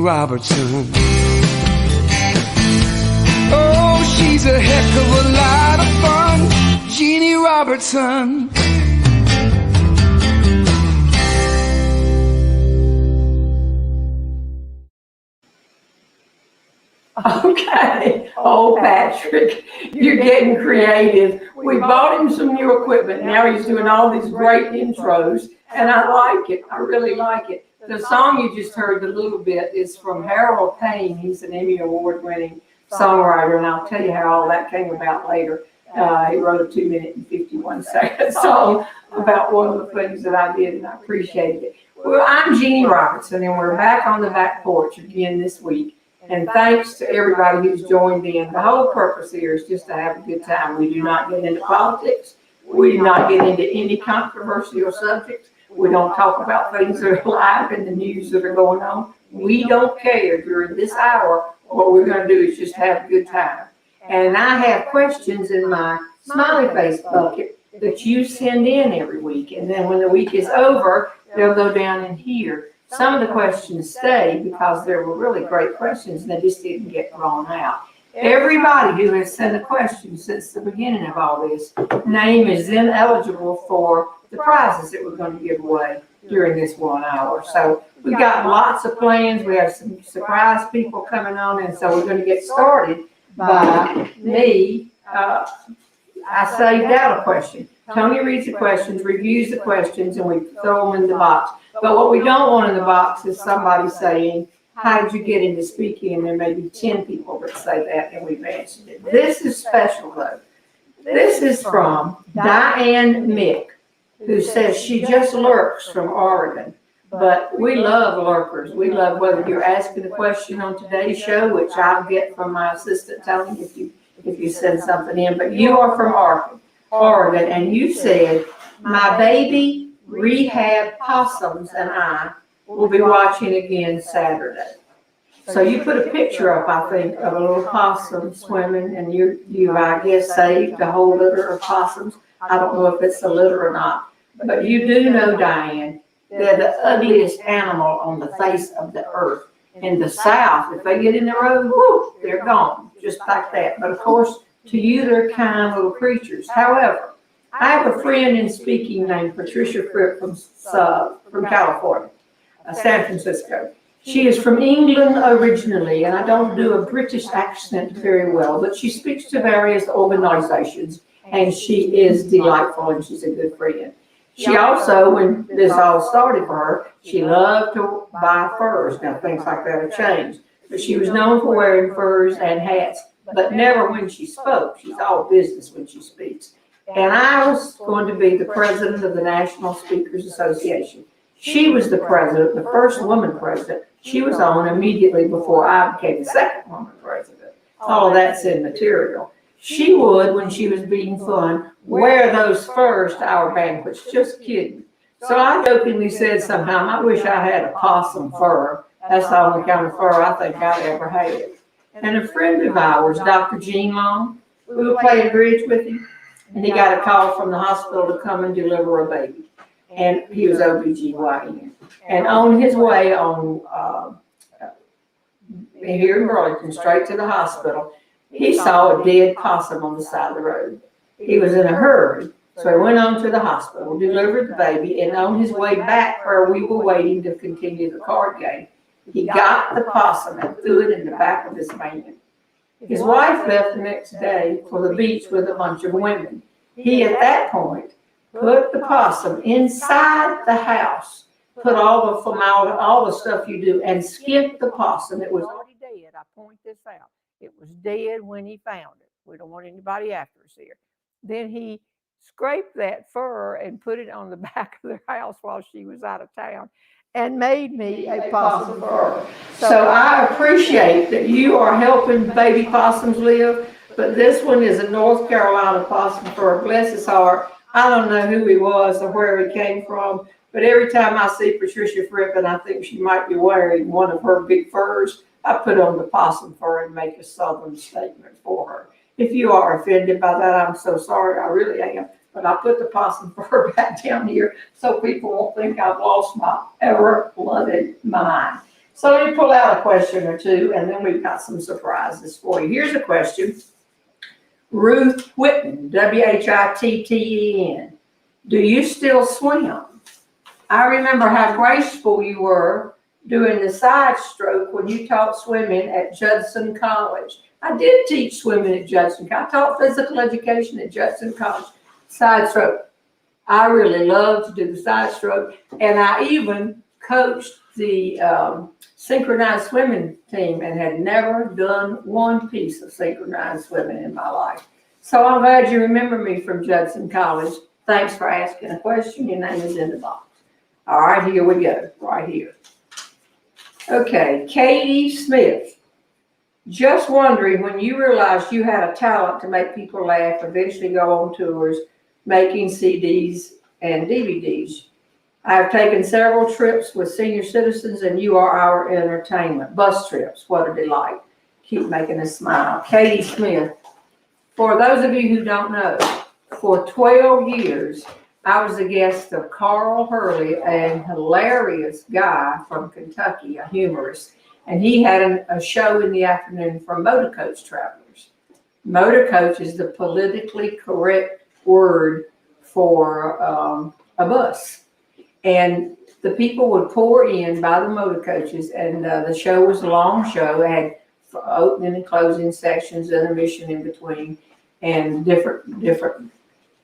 Robertson. Oh, she's a heck of a lot of fun, Jeanne Robertson. Okay. Oh, Patrick, you're getting creative. We bought him some new equipment. Now he's doing all these great intros, and I like it. I really like it. The song you just heard a little bit is from Harold Payne. He's an Emmy Award-winning songwriter, and I'll tell you how all that came about later. He wrote a 2-minute and 51-second song about one of the things that I did, and I appreciated it. Well, I'm Jeanne Robertson, and we're back on the back porch again this week. And thanks to everybody who's joined in. The whole purpose here is just to have a good time. We do not get into politics. We do not get into any controversial subjects. We don't talk about things that are live in the news that are going on. We don't care during this hour. What we're going to do is just have a good time. And I have questions in my smiley face bucket that you send in every week. And then when the week is over, they'll go down in here. Some of the questions stay because there were really great questions and they just didn't get thrown out. Everybody who has sent a question since the beginning of all this, name is then eligible for the prizes that we're going to give away during this 1 hour. So we've got lots of plans. We have some surprise people coming on, and so we're going to get started by me. I saved out a question. Tony reads the questions, reviews the questions, and we throw them in the box. But what we don't want in the box is somebody saying, how did you get into speaking? And there may be 10 people that say that, and we've answered it. This is special, though. This is from Diane Mick, who says she just lurks from Oregon. But we love lurkers. We love whether you're asking a question on today's show, which I'll get from my assistant Tony if you send something in. But you are from Oregon, and you said, my baby rehab possums and I will be watching again Saturday. So you put a picture up, I think, of a little possum swimming, and you I guess, saved a whole litter of possums. I don't know if it's a litter or not. But you do know, Diane, they're the ugliest animal on the face of the earth. In the South, if they get in the road, whoo, they're gone, just like that. But of course, to you, they're kind little creatures. However, I have a friend in speaking named Patricia Crypt from California, San Francisco. She is from England originally, and I don't do a British accent very well, but she speaks to various organizations, and she is delightful, and she's a good friend. She also, when this all started for her, she loved to buy furs. Now, things like that have changed, but she was known for wearing furs and hats, but never when she spoke. She's all business when she speaks. And I was going to be the president of the National Speakers Association. She was the president, the first woman president. She was on immediately before I became the second woman president. All of that's in material. She would, when she was being fun, wear those furs to our banquets. Just kidding. So I jokingly said sometime, I wish I had a possum fur. That's the only kind of fur I think I'd ever had. And a friend of ours, Dr. Jeanne, we were playing bridge with him. And he got a call from the hospital to come and deliver a baby. And he was OBGYN. And on his way here in Burlington, straight to the hospital, he saw a dead possum on the side of the road. He was in a hurry, so he went on to the hospital, delivered the baby, and on his way back where we were waiting to continue the card game, he got the possum and threw it in the back of his van. His wife left the next day for the beach with a bunch of women. He, at that point, put the possum inside the house, put all the formaldehyde, all the stuff you do, and skinned the possum. It was already dead. I point this out. It was dead when he found it. We don't want anybody after us here. Then he scraped that fur and put it on the back of their house while she was out of town and made me a possum fur. So I appreciate that you are helping baby possums live, but this one is a North Carolina possum fur. Bless his heart. I don't know who he was or where he came from, but every time I see Patricia Crypt and I think she might be wearing one of her big furs, I put on the possum fur and make a Southern statement for her. If you are offended by that, I'm so sorry. I really am. But I put the possum fur back down here so people won't think I've lost my ever-blooded mind. So let me pull out a question or two, and then we've got some surprises for you. Here's a question. Ruth Whitten, Whitten. Do you still swim? I remember how graceful you were doing the side stroke when you taught swimming at Judson College. I did teach swimming at Judson. I taught physical education at Judson College. Side stroke. I really love to do the side stroke, and I even coached the synchronized swimming team and had never done one piece of synchronized swimming in my life. So I'm glad you remember me from Judson College. Thanks for asking a question. Your name is in the box. All right, here we go, right here. Okay, Katie Smith. Just wondering, when you realized you had a talent to make people laugh, eventually go on tours, making CDs and DVDs. I have taken several trips with senior citizens, and you are our entertainment. Bus trips, what a delight. Keep making us smile. Katie Smith. For those of you who don't know, for 12 years, I was a guest of Carl Hurley, a hilarious guy from Kentucky, a humorist, and he had a show in the afternoon for motor coach travelers. Motor coach is the politically correct word for a bus. And the people would pour in by the motor coaches, and the show was a long show. It had opening and closing sections, intermission in between, and different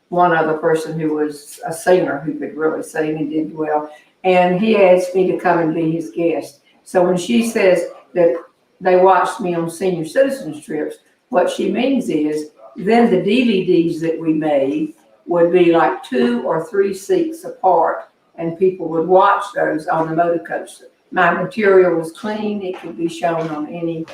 one other person who was a singer who could really sing and did well. And he asked me to come and be his guest. So when she says that they watched me on senior citizens trips, what she means is then the DVDs that we made would be like 2 or 3 seats apart, and people would watch those on the motor coach. My material was clean. It could be shown on any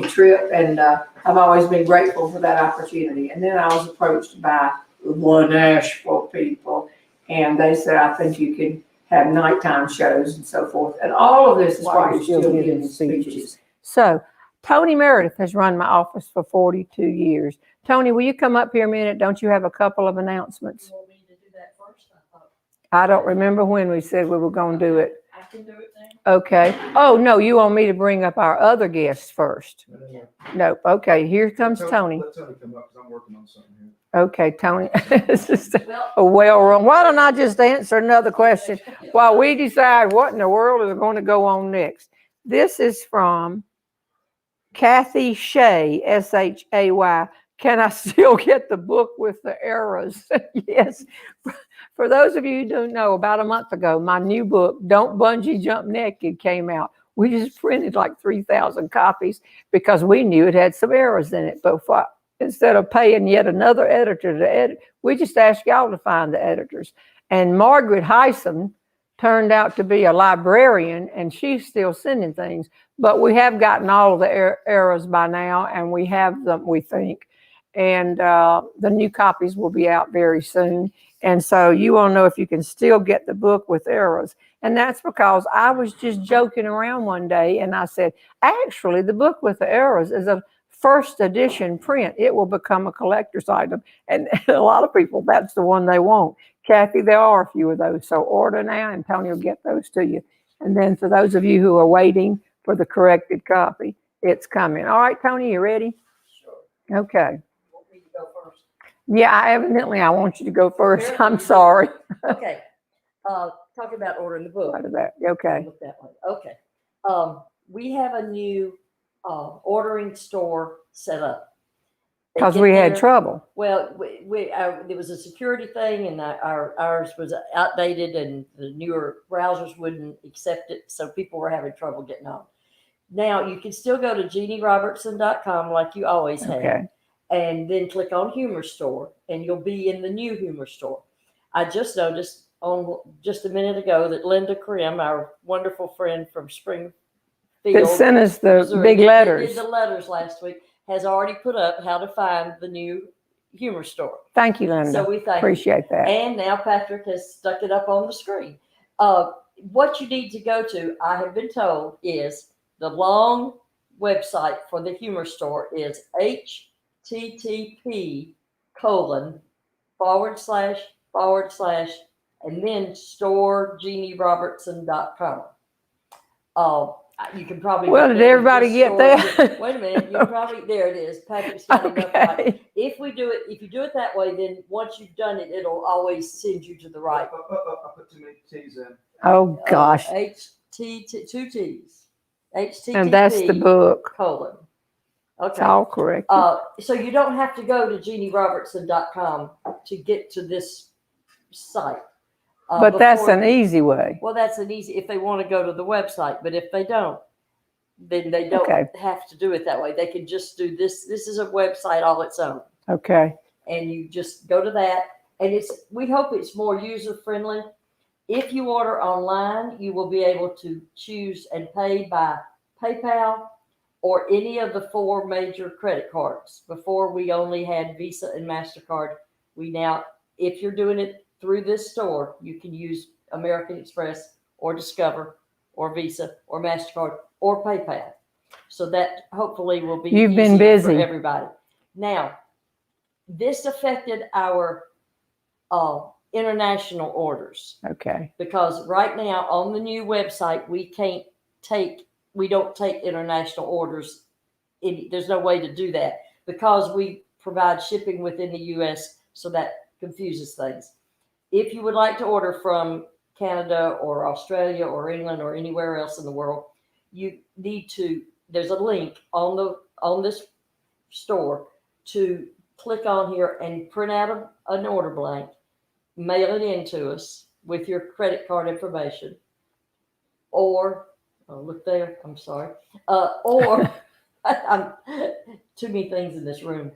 trip, and I've always been grateful for that opportunity. And then I was approached by One Nashville people, and they said, I think you can have nighttime shows and so forth. And all of this is why you're still giving speeches. So Tony Meredith has run my office for 42 years. Tony, will you come up here a minute? Don't you have a couple of announcements? You want me to do that first? I don't remember when we said we were going to do it. I can do it now. Okay. Oh, no, you want me to bring up our other guests first? Nope. Okay, here comes Tony. Let Tony come up because I'm working on something here. Okay, Tony. This is a well-run. Why don't I just answer another question while we decide what in the world is going to go on next? This is from Kathy Shay, S-H-A-Y. Can I still get the book with the errors? Yes. For those of you who don't know, about a month ago, my new book, Don't Bungee Jump Naked, came out. We just printed like 3,000 copies because we knew it had some errors in it. But instead of paying yet another editor to edit, we just asked y'all to find the editors. And Margaret Hyson turned out to be a librarian, and she's still sending things. But we have gotten all of the errors by now, and we have them, we think. And the new copies will be out very soon. And so you want to know if you can still get the book with errors. And that's because I was just joking around one day, and I said, actually, the book with the errors is a first edition print. It will become a collector's item. And a lot of people, that's the one they want. Kathy, there are a few of those. So order now, and Tony will get those to you. And then for those of you who are waiting for the corrected copy, it's coming. All right, Tony, you ready? Sure. Okay. You want me to go first? Yeah, I want you to go first. I'm sorry. Okay. Talking about ordering the book. Okay. Look that way. Okay. We have a new ordering store set up. Because we had trouble. Well, there was a security thing, and ours was outdated, and the newer browsers wouldn't accept it, so people were having trouble getting on. Now, you can still go to JeanneRobertson.com like you always have, Okay. and then click on Humor Store, and you'll be in the new Humor Store. I just noticed just a minute ago that Linda Krim, our wonderful friend from Springfield, That sent us the Missouri, big letters. did the letters last week, has already put up how to find the new Humor Store. Thank you, Linda. So we Appreciate that. And now Patrick has stuck it up on the screen. What you need to go to, I have been told, is the long website for the Humor Store is http:// and then storejeannerobertson.com. You can probably. Well, get did them at everybody this get store. that? Wait a minute. You probably, there it is. Patrick's got enough right. Okay. If you do it that way, then once you've done it, it'll always send you to the right. I put too many T's in. Oh, gosh. two T's. HTTP. And that's the book. colon. It's Okay. all correct. So you don't have to go to JeannieRobertson.com to get to this site. But that's an easy way. Well, that's an easy, if they want to go to the website, but if they don't, then they don't Okay. have to do it that way. They can just do this. This is a website all its own. Okay. And you just go to that. And we hope it's more user friendly. If you order online, you will be able to choose and pay by PayPal or any of the 4 major credit cards. Before we only had Visa and MasterCard. We now, if you're doing it through this store, you can use American Express or Discover or Visa or MasterCard or PayPal. So that hopefully will be You've been easier busy. for everybody. Now, this affected our international orders. Okay. Because right now on the new website, we don't take international orders. There's no way to do that because we provide shipping within the U.S. So that confuses things. If you would like to order from Canada or Australia or England or anywhere else in the world, you need to, there's a link on this store to click on here and print out an order blank, mail it in to us with your credit card information, or look there, I'm sorry, or I'm too many things in this room,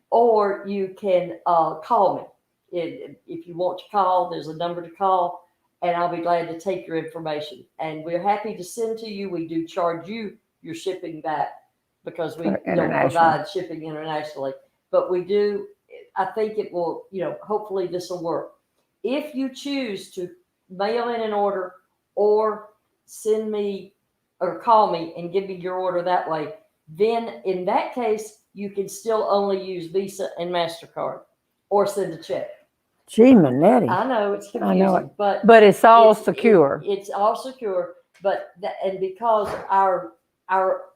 or you can call me. If you want to call, there's a number to call, and I'll be glad to take your information. And we're happy to send to you. We do charge you your shipping back because we don't provide shipping internationally. But we do, I think it will, hopefully this will work. If you choose to mail in an order or send me or call me and give me your order that way, then in that case, you can still only use Visa and MasterCard or send a check. Gee, Manetti. I know it's confusing, I know it. but it's all secure. It's all secure, but and because our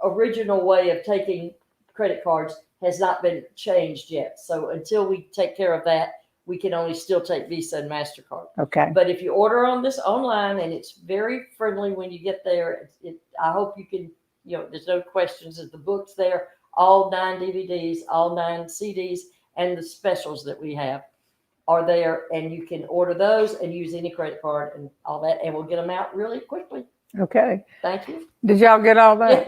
original way of taking credit cards has not been changed yet. So until we take care of that, we can only still take Visa and MasterCard. Okay. But if you order on this online, and it's very friendly when you get there, I hope you can, there's no questions. The book's there, all 9 DVDs, all 9 CDs, and the specials that we have are there, and you can order those and use any credit card and all that, and we'll get them out really quickly. Okay. Thank you. Did y'all get all that?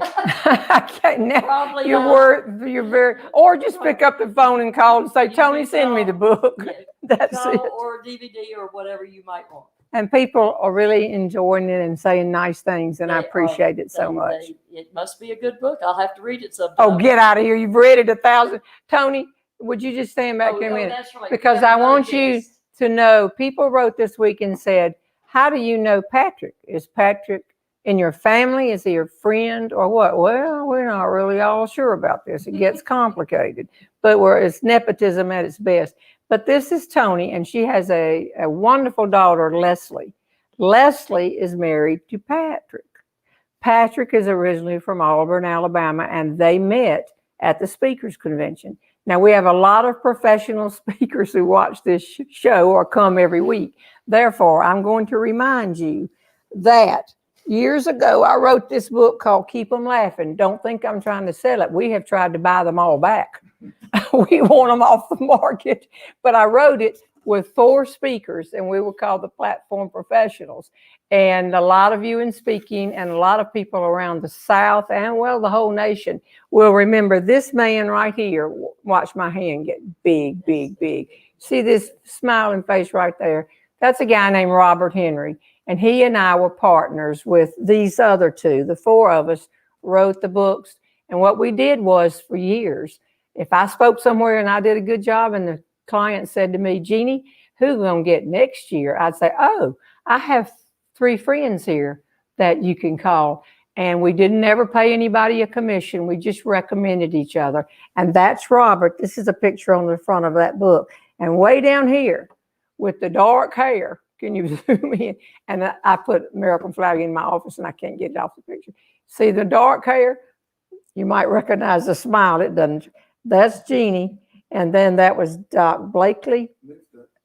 Okay, now Probably you're very, or just pick up the phone and call and say, Tony, send me the book. Yeah, That's call it. or a DVD or whatever you might want. And people are really enjoying it and saying nice things, and I appreciate it so much. It must be a good book. I'll have to read it sometime. Oh, get out of here. You've read it 1,000. Tony, would you just stand back here a minute? That's right. Because I want you to know, people wrote this week and said, how do you know Patrick? Is Patrick in your family? Is he your friend or what? Well, we're not really all sure about this. It gets complicated, but it's nepotism at its best. But this is Tony, and she has a wonderful daughter, Leslie. Leslie is married to Patrick. Patrick is originally from Auburn, Alabama, and they met at the speakers convention. Now, we have a lot of professional speakers who watch this show or come every week. Therefore, I'm going to remind you that years ago, I wrote this book called Keep 'Em Laughing. Don't think I'm trying to sell it. We have tried to buy them all back. We want them off the market. But I wrote it with 4 speakers, and we were called the Platform Professionals. And a lot of you in speaking and a lot of people around the South and, well, the whole nation will remember this man right here. Watch my hand get big, big, big. See this smiling face right there? That's a guy named Robert Henry. And he and I were partners with these other 2. The 4 of us wrote the books. And what we did was, for years, if I spoke somewhere and I did a good job and the client said to me, Jeannie, who going to get next year? I'd say, oh, I have 3 friends here that you can call. And we didn't ever pay anybody a commission. We just recommended each other. And that's Robert. This is a picture on the front of that book. And way down here with the dark hair, Can you zoom in? And I put American flag in my office and I can't get it off the picture. See the dark hair? You might recognize the smile. It doesn't. That's Jeanne. And then that was Doc Blakely.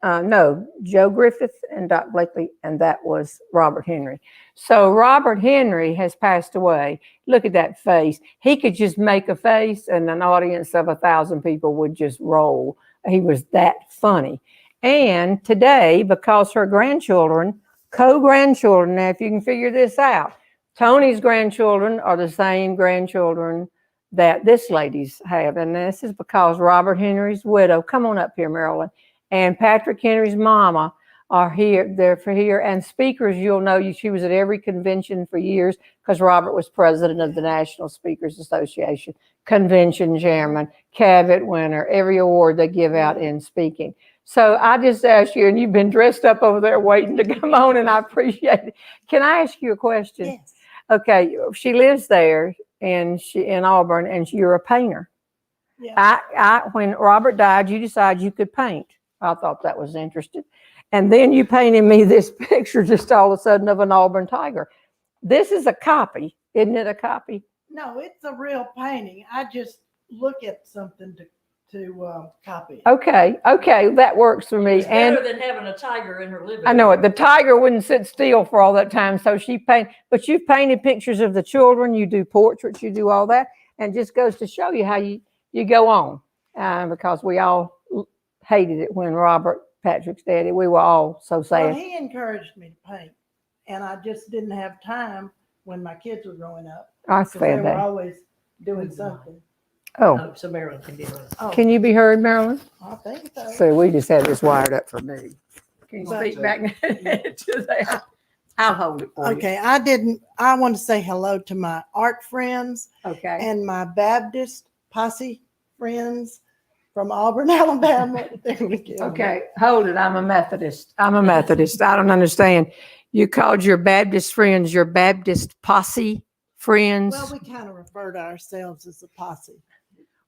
No, Joe Griffith and Doc Blakely. And that was Robert Henry. So Robert Henry has passed away. Look at that face. He could just make a face and an audience of 1,000 people would just roll. He was that funny. And today, because her grandchildren, co-grandchildren, now if you can figure this out, Tony's grandchildren are the same grandchildren that this lady's have. And this is because Robert Henry's widow, come on up here, Marilyn, and Patrick Henry's mama are here. They're for here. And speakers, you'll know, she was at every convention for years because Robert was president of the National Speakers Association, convention chairman, Cavett winner, every award they give out in speaking. So I just asked you, and you've been dressed up over there waiting to come on, and I appreciate it. Can I ask you a question? Yes. Okay, she lives there in Auburn, and you're a painter. Yeah. When Robert died, you decided you could paint. I thought that was interesting. And then you painted me this picture just all of a sudden of an Auburn tiger. This is a copy, isn't it a copy? No, it's a real painting. I just look at something to copy it. Okay, that works for me. It's better than having a tiger in her living room. I know it. The tiger wouldn't sit still for all that time, so she painted. But you've painted pictures of the children. You do portraits. You do all that, and just goes to show you how you go on. Because we all hated it when Robert, Patrick's daddy, we were all so sad. Well, he encouraged me to paint, and I just didn't have time when my kids were growing up. I Because they were that. always doing something. Oh, So Marilyn can be heard. Oh, can you be heard, Marilyn? I think so. So we just had this wired up for me. Can you But- speak back to that? I'll hold it for you. Okay, I want to say hello to my art friends Okay. and my Baptist posse friends from Auburn, Alabama. They're gonna kill me. Okay, hold it. I'm a Methodist. I don't understand. You called your Baptist friends your Baptist posse friends? Well, we kind of refer to ourselves as a posse.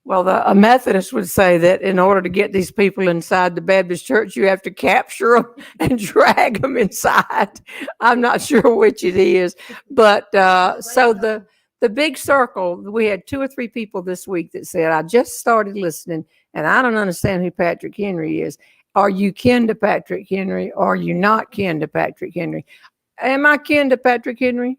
Well, a Methodist would say that in order to get these people inside the Baptist church, you have to capture them and drag them inside. I'm not sure which it is. But so the big circle, we had 2 or 3 people this week that said, I just started listening and I don't understand who Patrick Henry is. Are you kin to Patrick Henry? Or are you not kin to Patrick Henry? Am I kin to Patrick Henry?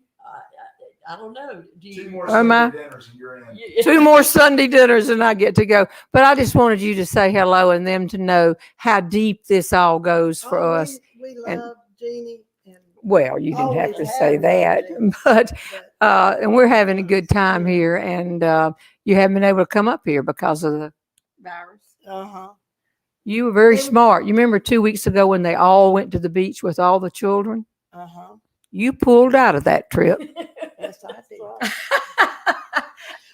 I don't know. Do 2 you? more Am I? Sunday dinners and you're in. 2 more Sunday dinners and I get to go. But I just wanted you to say hello and them to know how deep this all goes for Oh, us. We And- love Jeanne and Well, you didn't have always to say have that, loved but but and we're having a good time here, and you haven't been able to come up here because of the virus. You were very They were- smart. You remember 2 weeks ago when they all went to the beach with all the children? You pulled out of that trip. Yes, I did.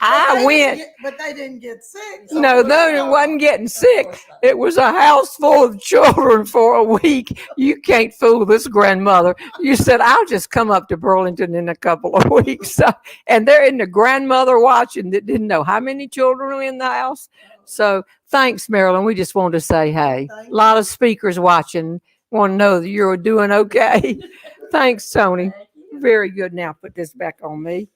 I went. But they didn't get sick. No, it wasn't getting sick. It was a house full of children for a week. You can't fool this grandmother. You said, I'll just come up to Burlington in a couple of weeks. So, and they're in the grandmother watching that didn't know how many children were in the house. So thanks, Marilyn. We just wanted to say, hey, a lot of speakers watching want to know that you're doing okay. Thanks, Tony. Very good. Now put this back on me.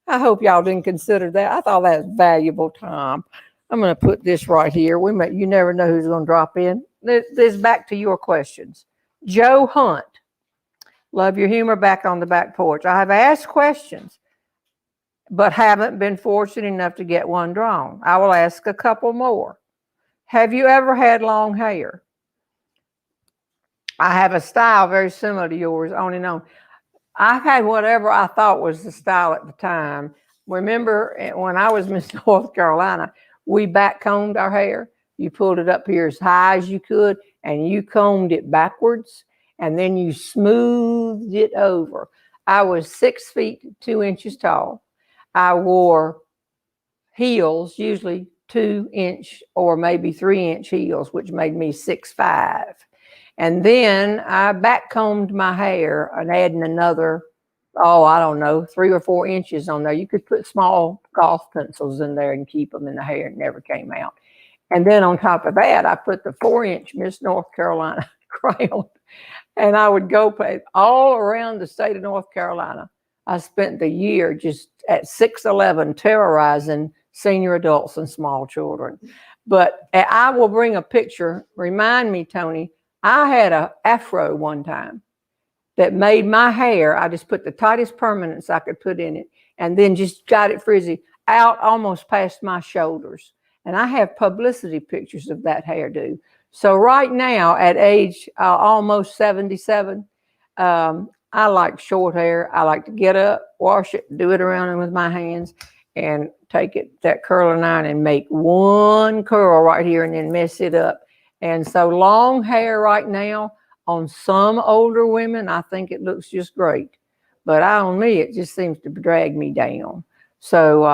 I hope y'all didn't consider that. I thought that was valuable time. I'm going to put this right here. You never know who's going to drop in. This back to your questions. Joe Hunt. Love your humor back on the back porch. I have asked questions, but haven't been fortunate enough to get one drawn. I will ask a couple more. Have you ever had long hair? I have a style very similar to yours, on and on. I've had whatever I thought was the style at the time. Remember when I was Miss North Carolina, we back combed our hair. You pulled it up here as high as you could and you combed it backwards and then you smoothed it over. I was 6 feet 2 inches tall. I wore heels, usually 2-inch or maybe 3-inch heels, which made me 6'5". And then I backcombed my hair and adding another, I don't know, 3 or 4 inches on there. You could put small golf pencils in there and keep them in the hair. It never came out. And then on top of that, I put the 4-inch Miss North Carolina crown. And I would go play all around the state of North Carolina. I spent the year just at 611 terrorizing senior adults and small children. But I will bring a picture. Remind me, Tony, I had an afro one time that made my hair. I just put the tightest permanents I could put in it and then just got it frizzy out almost past my shoulders. And I have publicity pictures of that hairdo. So right now at age almost 77, I like short hair. I like to get up, wash it, do it around with my hands, and take it, that curling iron, and make one curl right here and then mess it up. And so long hair right now on some older women, I think it looks just great. But on me, it just seems to drag me down. So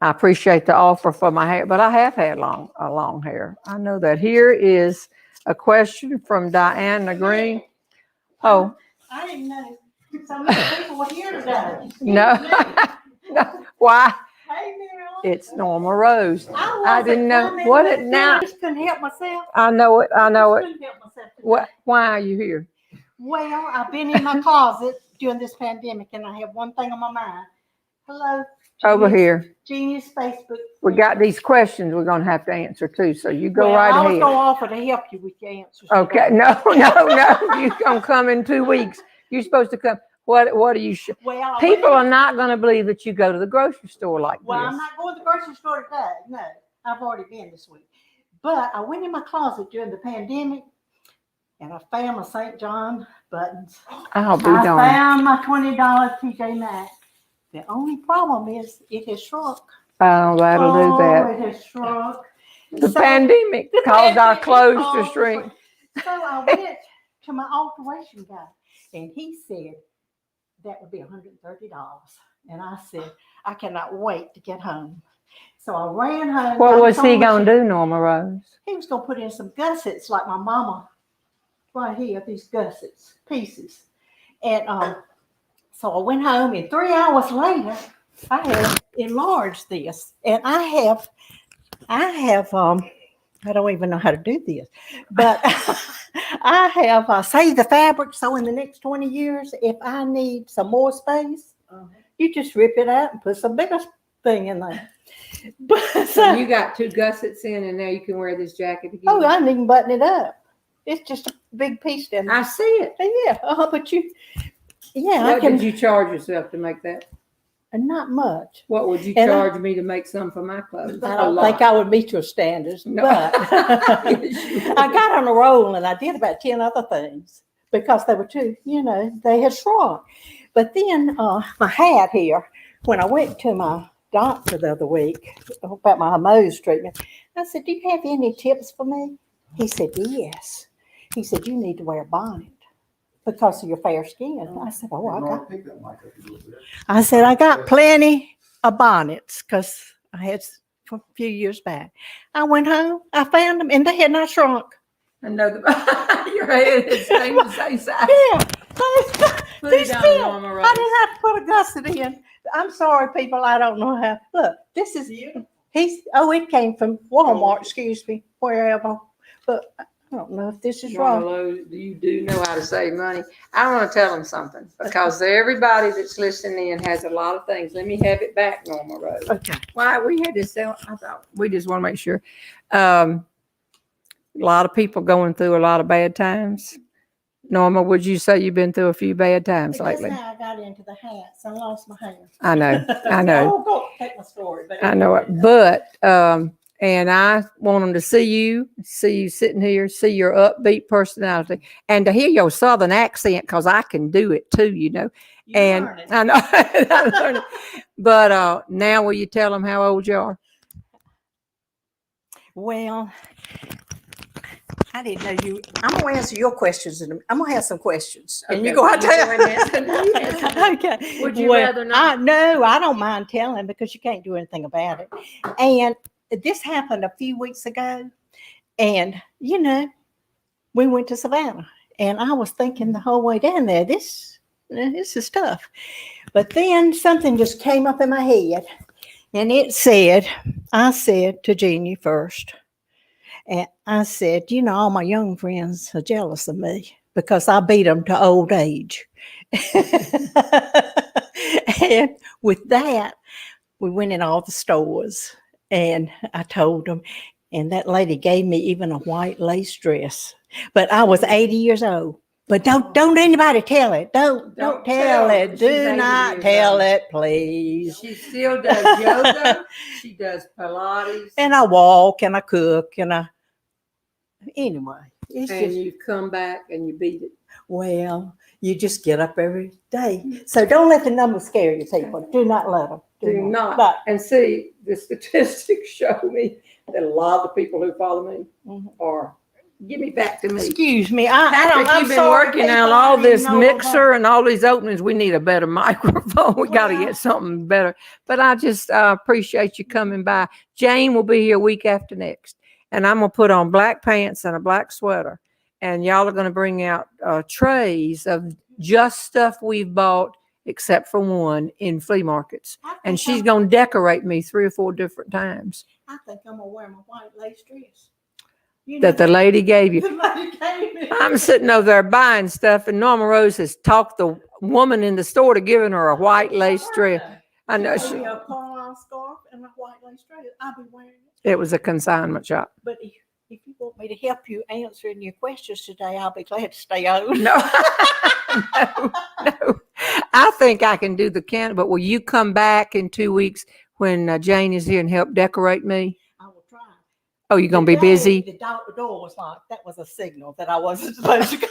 I appreciate the offer for my hair, but I have had long hair. I know that. Here is a question from Diana Green. Oh. I didn't know so many people were here today. No. No. Why? Hey, Marilyn. It's Norma Rose. I didn't know coming, what but it now. I just couldn't help myself. I know it. I know it. Couldn't help myself today. What? Why are you here? Well, I've been in my closet during this pandemic, and I have one thing on my mind. Hello. Over here. Jeanne's Facebook. We got these questions we're going to have to answer too. So you go Well, right I was ahead. going to offer to help you with your answers. Okay. today. No. You're going to come in 2 weeks. You're supposed to come. What are you? Well, People are not going to believe that you go to the grocery store like Well, I'm this. not going to the grocery store today. No, I've already been this week. But I went in my closet during the pandemic, and I found my St. John buttons. I'll be I darned. found my $20 TJ Maxx. The only problem is it has shrunk. Oh, that'll do that. It has shrunk. The So- pandemic The caused our pandemic clothes to caused- shrink. So I went to my alteration guy, and he said that would be $130. And I said, I cannot wait to get home. So I ran home. What got was the he sewing going machine. to do, Norma Rose? He was going to put in some gussets like my mama, right here, these gussets, pieces. And so I went home, and 3 hours later, I have enlarged this. And I have, I don't even know how to do this, but I have saved the fabric. So in the next 20 years, if I need some more space, you just rip it out and put some bigger thing in there. But, So you got 2 gussets in, and now you can wear this jacket again. oh, I didn't even button it up. It's just a big piece down there. I see it. Yeah, but yeah, What I can. did you charge yourself to make that? Not much. What would you And I- charge me to make some for my clothes? I don't think I would meet your standards, No. but I got on a roll and I did about 10 other things because they were too, they had shrunk. But then my hat here, when I went to my doctor the other week about my Mohs treatment, I said, do you have any tips for me? He said, yes. He said, you need to wear a bonnet because of your fair skin. I said, I got plenty of bonnets because I had a few years back. I went home, I found them, and they had not shrunk. I know your head is the same size. Yeah, Put they it down, still. Norma Rose. I didn't have to put a gusset in. I'm sorry, people. I don't know how. Look, this is. It came from Walmart. Excuse me, wherever. But I don't know if this is Norma wrong. Rose, you do know how to save money. I want to tell them something because everybody that's listening in has a lot of things. Let me have it back, Norma Rose. Okay. Why we had this? I thought we just want to make sure. A lot of people going through a lot of bad times. Norma, would you say you've been through a few bad times That's lately? how I got into the hats. I lost my hair. I know. Oh, go take my story. But I know it. But, and I want them to see you sitting here, see your upbeat personality, and to hear your Southern accent, because I can do it too, you And learn it. I know. I learned it. But now will you tell them how old you are? Well, I didn't know you. I'm going to answer your questions. I'm going to have some questions. And you Okay, go out you there. go ahead and answer. Okay. Would you rather not? No, I don't mind telling because you can't do anything about it. And this happened a few weeks ago. And, we went to Savannah. And I was thinking the whole way down there, this is tough. But then something just came up in my head. And I said to Jeanne first. And I said, all my young friends are jealous of me because I beat them to old age. And with that, we went in all the stores and I told them, and that lady gave me even a white lace dress. But I was 80 years old. But don't anybody tell it. Don't tell it. She's Do 80 not years tell old. it, please. She still does yoga. She does Pilates. And I walk and I cook and anyway, it's And just, you come back and you beat it. well, you just get up every day. So don't let the numbers scare you, people. Do not let them. Do not. But And see, the statistics show me that a lot of the people who follow me are, give me back to me. excuse me, Patrick, I'm you've been sorry, working people, out I all didn't this know mixer and all these openings. We need a better microphone. We got to Well. get something better. But I just appreciate you coming by. Jane will be here week after next. And I'm going to put on black pants and a black sweater. And y'all are going to bring out trays of just stuff we've bought, except for one, in flea markets. And she's going to decorate me 3 or 4 different times. I think I'm gonna wear my white lace dress. You That the lady gave you. the lady gave me. I'm sitting over there buying stuff, and Norma Rose has talked the woman in the store to giving her a white lace dress. I know She she, gave me a Carlisle scarf and a white lace dress. I'll be wearing it. it was a consignment shop. But if you want me to help you answering your questions today, I'll be glad to stay on. No, no. I think I can do the can, but will you come back in 2 weeks when Jane is here and help decorate me? I will try. Oh, you're going to be busy? The door was locked. That was a signal that I wasn't supposed to come.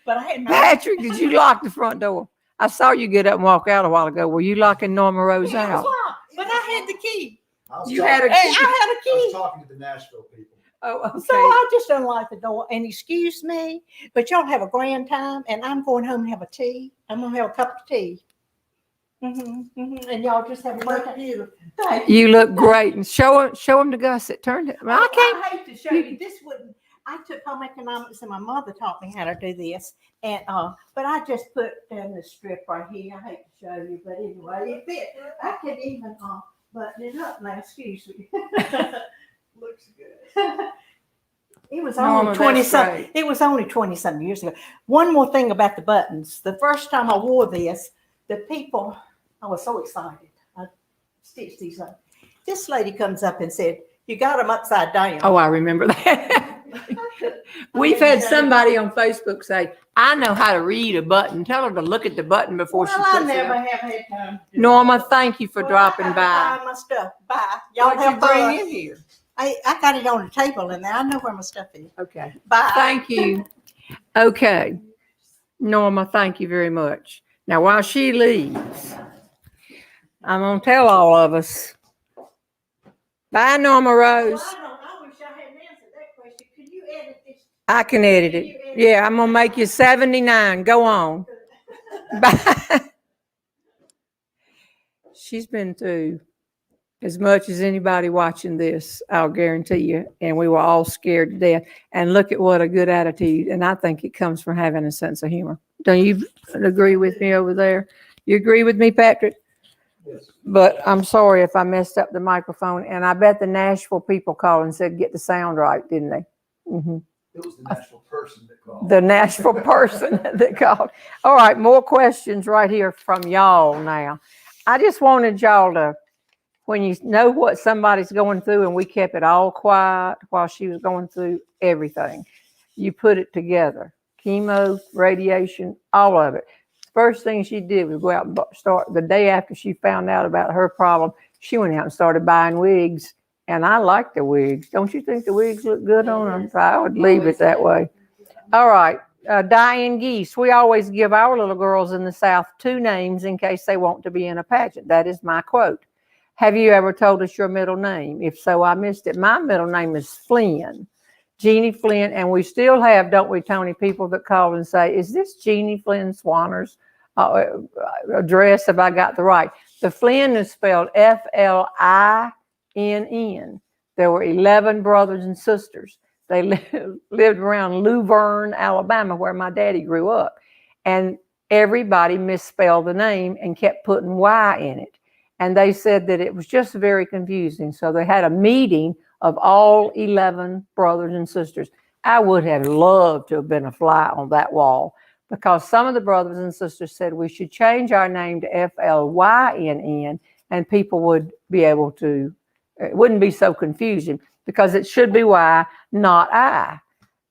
But I had no. Patrick, did you lock the front door? I saw you get up and walk out a while ago. Were you locking Norma Rose It was out? locked, but I had the key. You had a Hey, key. I had a I was key. talking to the Nashville people. Oh, okay. So I just unlocked the door and excuse me, but y'all have a grand time and I'm going home and have a tea. I'm gonna have a cup of tea. And y'all just have a great time. Thank you. You look great. And show him the gusset. Turn it. I can't. I hate to show you. This wouldn't. I took home economics and my mother taught me how to do this. And but I just put down the strip right here. I hate to show you, but anyway, it fit. I could even button it up now. Excuse me. Looks good. It was Norma, only that's 20 some. great. It was only 20-some years ago. One more thing about the buttons. The first time I wore this, the people, I was so excited. I stitched these up. This lady comes up and said, "You got them upside down." Oh, I remember that. We've had somebody on Facebook say, "I know how to read a button. Tell her to look at the button before she Well, puts I it never on." have had time. to do Norma, that. thank you for Well, dropping I gotta by. find my stuff. Bye. Y'all What'd have you bring fun. in here? I got it on the table in there. I know where my stuff is. Okay. Bye. Thank you. Okay. Norma, thank you very much. Now, while she leaves, I'm going to tell all of us. Bye, Norma Rose. I wish I hadn't answered that question. Could you edit this? I can edit it. Yeah, I'm going to make you 79. Go on. Bye. She's been through as much as anybody watching this, I'll guarantee you. And we were all scared to death. And look at what a good attitude. And I think it comes from having a sense of humor. Don't you agree with me over there? You agree with me, Patrick? Yes. But I'm sorry if I messed up the microphone. And I bet the Nashville people called and said, get the sound right, didn't they? Mm-hmm. It was the Nashville person that called. The Nashville person that called. All right, more questions right here from y'all now. I just wanted y'all to, when you know what somebody's going through, and we kept it all quiet while she was going through everything, you put it together. Chemo, radiation, all of it. First thing she did was go out and start, the day after she found out about her problem, she went out and started buying wigs. And I like the wigs. Don't you think the wigs look good on them? So I would leave it that way. All right. Diane Geese. We always give our little girls in the South 2 names in case they want to be in a pageant. That is my quote. Have you ever told us your middle name? If so, I missed it. My middle name is Flynn, Jeannie Flynn. And we still have, don't we, Tony, people that call and say, is this Jeannie Flynn Swanner's address? Have I got the right? The Flynn is spelled F-L-I-N-N. There were 11 brothers and sisters. They lived around Luverne, Alabama, where my daddy grew up. And everybody misspelled the name and kept putting Y in it. And they said that it was just very confusing. So they had a meeting of all 11 brothers and sisters. I would have loved to have been a fly on that wall, because some of the brothers and sisters said we should change our name to FLYNN, and people would be able to, it wouldn't be so confusing, because it should be Y, not I.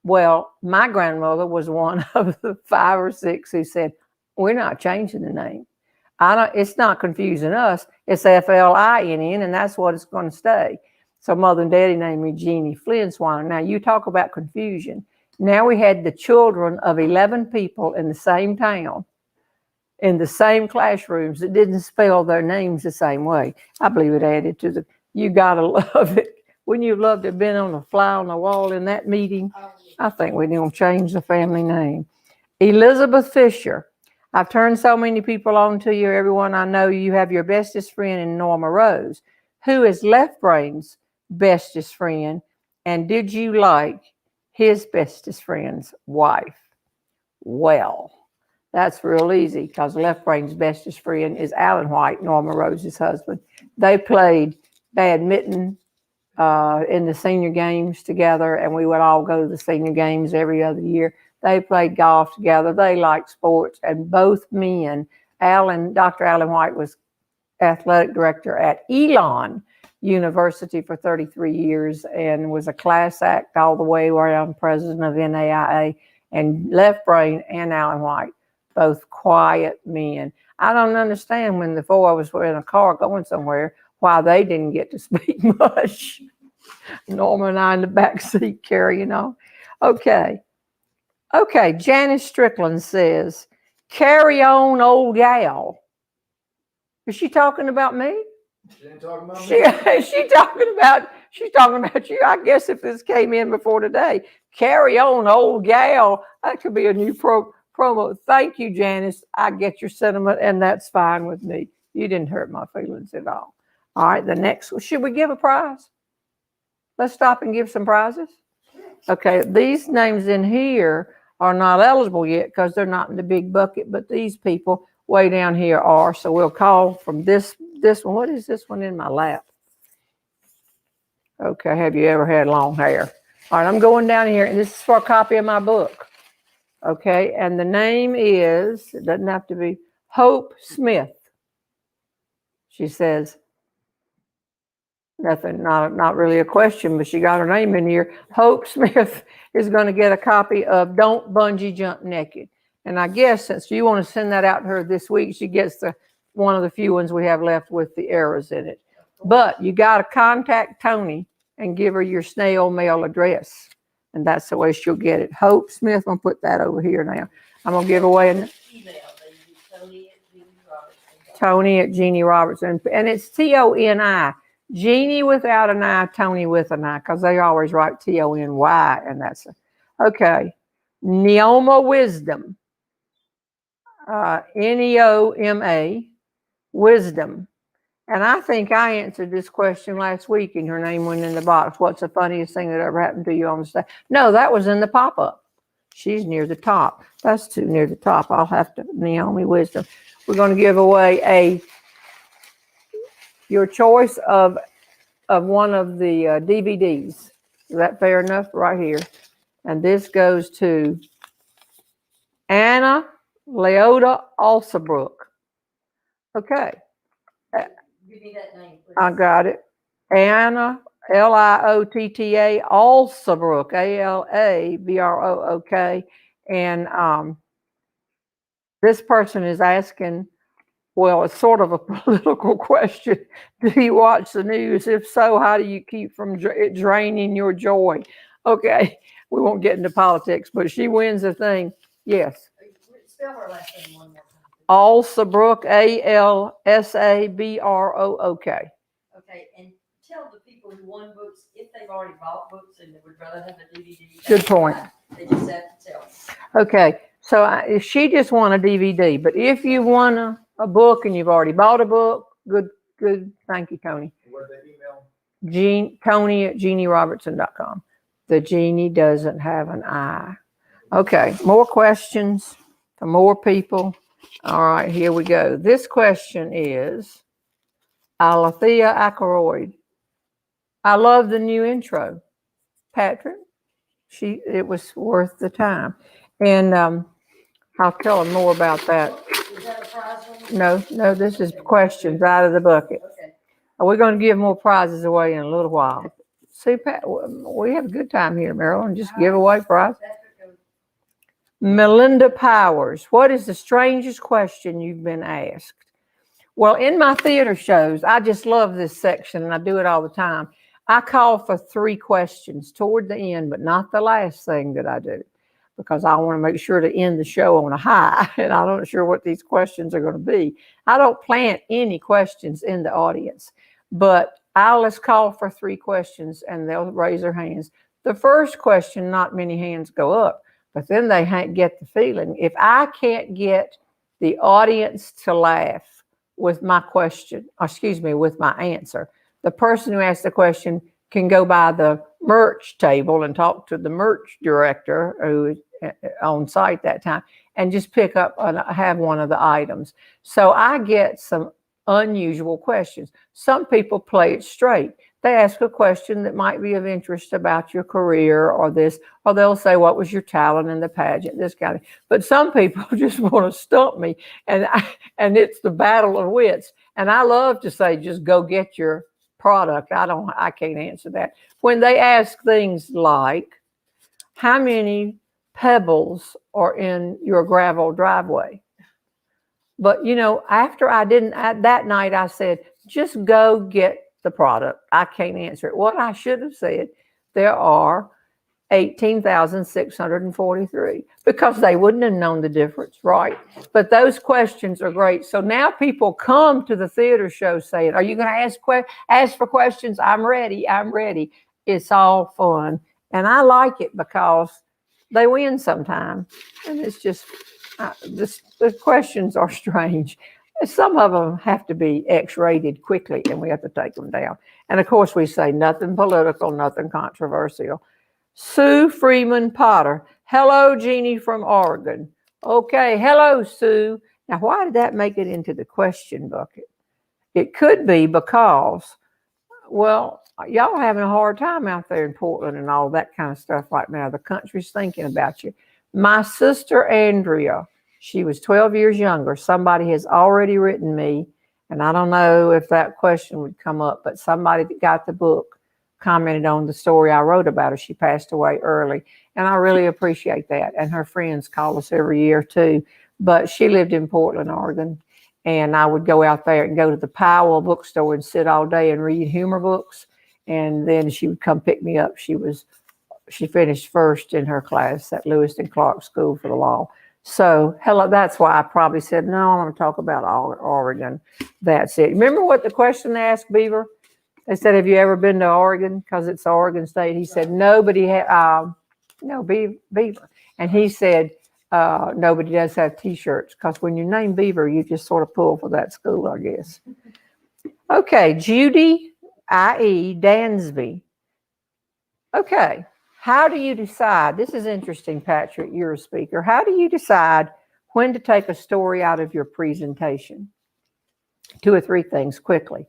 Well, my grandmother was one of the 5 or 6 who said, we're not changing the name. It's not confusing us. It's FLINN, and that's what it's going to stay. So Mother and Daddy named me Jeannie Flynn Swanner. Now, you talk about confusion. Now we had the children of 11 people in the same town, in the same classrooms, that didn't spell their names the same way. I believe it added to the, you got to love it. Wouldn't you love to have been on a fly on the wall in that meeting? I think we're going to change the family name. Elizabeth Fisher. I've turned so many people on to you. Everyone I know, you have your bestest friend in Norma Rose, who is Left Brain's bestest friend. And did you like his bestest friend's wife? Well, that's real easy, because Left Brain's bestest friend is Alan White, Norma Rose's husband. They played badminton in the senior games together, and we would all go to the senior games every other year. They played golf together. They liked sports, and both men, Dr. Alan White was athletic director at Elon University for 33 years and was a class act all the way around, president of NAIA. And Left Brain and Alan White, both quiet men. I don't understand, when the 4 of us were in a car going somewhere, why they didn't get to speak much. Norma and I in the back seat carrying on. Okay, Janice Strickland says, carry on, old gal. Is she talking about me? She ain't talking about me. She's talking about you. I guess if this came in before today, carry on, old gal. That could be a new promo. Thank you, Janice. I get your sentiment, and that's fine with me. You didn't hurt my feelings at all. All right, the next one. Should we give a prize? Let's stop and give some prizes. Okay, these names in here are not eligible yet because they're not in the big bucket, but these people way down here are. So we'll call from this one. What is this one in my lap? Okay, have you ever had long hair? All right, I'm going down here, and this is for a copy of my book. Okay, and the name is, it doesn't have to be, Hope Smith. She says, nothing, not really a question, but she got her name in here. Hope Smith is going to get a copy of Don't Bungee Jump Naked. And I guess since you want to send that out to her this week, she gets one of the few ones we have left with the errors in it. But you got to contact Tony and give her your snail mail address. And that's the way she'll get it. Hope Smith, I'm going to put that over here now. I'm going to give away Tony at Jeannie Robertson. And it's Tony. Jeannie without an I, Tony with an I, because they always write Tony, and that's okay. Neoma Wisdom, Neoma Wisdom, and I think I answered this question last week, and her name went in the box. What's the funniest thing that ever happened to you on the stage? No, that was in the pop-up. She's near the top. That's too near the top. I'll have to Neoma Wisdom. We're going to give away your choice of one of the DVDs. Is that fair enough? Right here. And this goes to Anna Leota Alsabrook. Okay. Give me that name, please. I got it. Anna, Liotta, Alsabrook, Alabrook. And this person is asking, well, it's sort of a political question. Do you watch the news? If so, how do you keep from it draining your joy? Okay, we won't get into politics, but she wins the thing. Yes. Spell her last name one more time. Alsabrook, Alsabrook. Okay, and tell the people who won books, if they've already bought books and they would rather have a DVD. Good point. They just have to tell. Okay, so she just won a DVD, but if you won a book and you've already bought a book, good. Thank you, Tony. Where'd they email? Tony at JeannieRobertson.com. The Jeannie doesn't have an I. Okay, more questions for more people. All right, here we go. This question is Alethea Ackroyd. I love the new intro. Patrick, It was worth the time. And I'll tell them more about that. Is that a prize one? No, this is questions out of the bucket. Okay. We're going to give more prizes away in a little while. See, Pat, we have a good time here, Marilyn. Just give away prizes. Melinda Powers, what is the strangest question you've been asked? Well, in my theater shows, I just love this section, and I do it all the time. I call for 3 questions toward the end, but not the last thing that I do, because I want to make sure to end the show on a high, and I'm not sure what these questions are going to be. I don't plant any questions in the audience, but I'll just call for 3 questions, and they'll raise their hands. The first question, not many hands go up, but then they get the feeling. If I can't get the audience to laugh with my question, with my answer, the person who asked the question can go by the merch table and talk to the merch director who is on site that time and just pick up and have one of the items. So I get some unusual questions. Some people play it straight. They ask a question that might be of interest about your career or this, or they'll say, what was your talent in the pageant, this kind of thing. But some people just want to stump me, and it's the battle of wits. And I love to say, just go get your product. I can't answer that. When they ask things like, how many pebbles are in your gravel driveway? But, after that night I said, just go get the product. I can't answer it. What I should have said, there are 18,643, because they wouldn't have known the difference, right? But those questions are great. So now people come to the theater show saying, are you going to ask for questions? I'm ready. It's all fun. And I like it because they win sometime. And it's just, the questions are strange. Some of them have to be X-rated quickly, and we have to take them down. And of course, we say nothing political, nothing controversial. Sue Freeman Potter. Hello, Jeannie from Oregon. Okay, hello, Sue. Now, why did that make it into the question bucket? It could be because, well, y'all having a hard time out there in Portland and all that kind of stuff right now. The country's thinking about you. My sister, Andrea, she was 12 years younger. Somebody has already written me, and I don't know if that question would come up, but somebody that got the book commented on the story I wrote about her. She passed away early, and I really appreciate that. And her friends call us every year too. But she lived in Portland, Oregon, and I would go out there and go to the Powell bookstore and sit all day and read humor books. And then she would come pick me up. She finished first in her class at Lewis and Clark School for the Law. So, hello, that's why I probably said, no, I want to talk about Oregon. That's it. Remember what the question they asked Beaver? They said, have you ever been to Oregon? Because it's Oregon State. He said, nobody Beaver. And he said, nobody does have T-shirts, because when you name Beaver, you just sort of pull for that school, I guess. Okay, Judy I.E. Dansby. Okay. How do you decide? This is interesting, Patrick, you're a speaker. How do you decide when to take a story out of your presentation? 2 or 3 things quickly.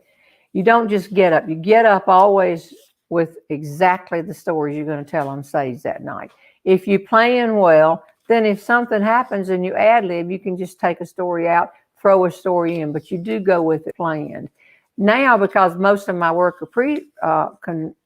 You don't just get up. You get up always with exactly the stories you're going to tell on stage that night. If you're playing well, then if something happens and you ad-lib, you can just take a story out, throw a story in, but you do go with it planned. Now, because most of my work are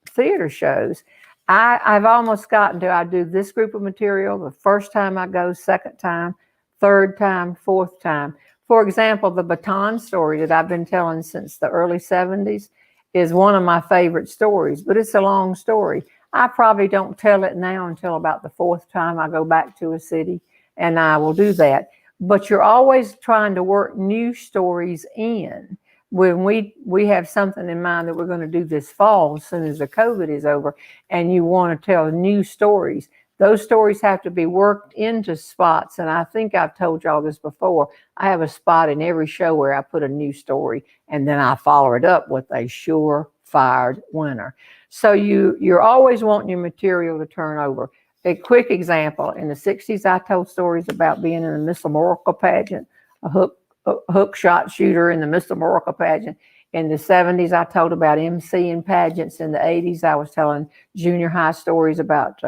theater shows, I've almost gotten to, I do this group of material the first time I go, second time, third time, fourth time. For example, the baton story that I've been telling since the early 70s is one of my favorite stories, but it's a long story. I probably don't tell it now until about the 4th time I go back to a city, and I will do that. But you're always trying to work new stories in. When we have something in mind that we're going to do this fall as soon as the COVID is over, and you want to tell new stories, those stories have to be worked into spots. And I think I've told y'all this before. I have a spot in every show where I put a new story, and then I follow it up with a sure-fired winner. So you're always wanting your material to turn over. A quick example, in the 60s, I told stories about being in the Miss America pageant, a hook shot shooter in the Miss America pageant. In the 70s, I told about MC and pageants. In the 80s, I was telling junior high stories about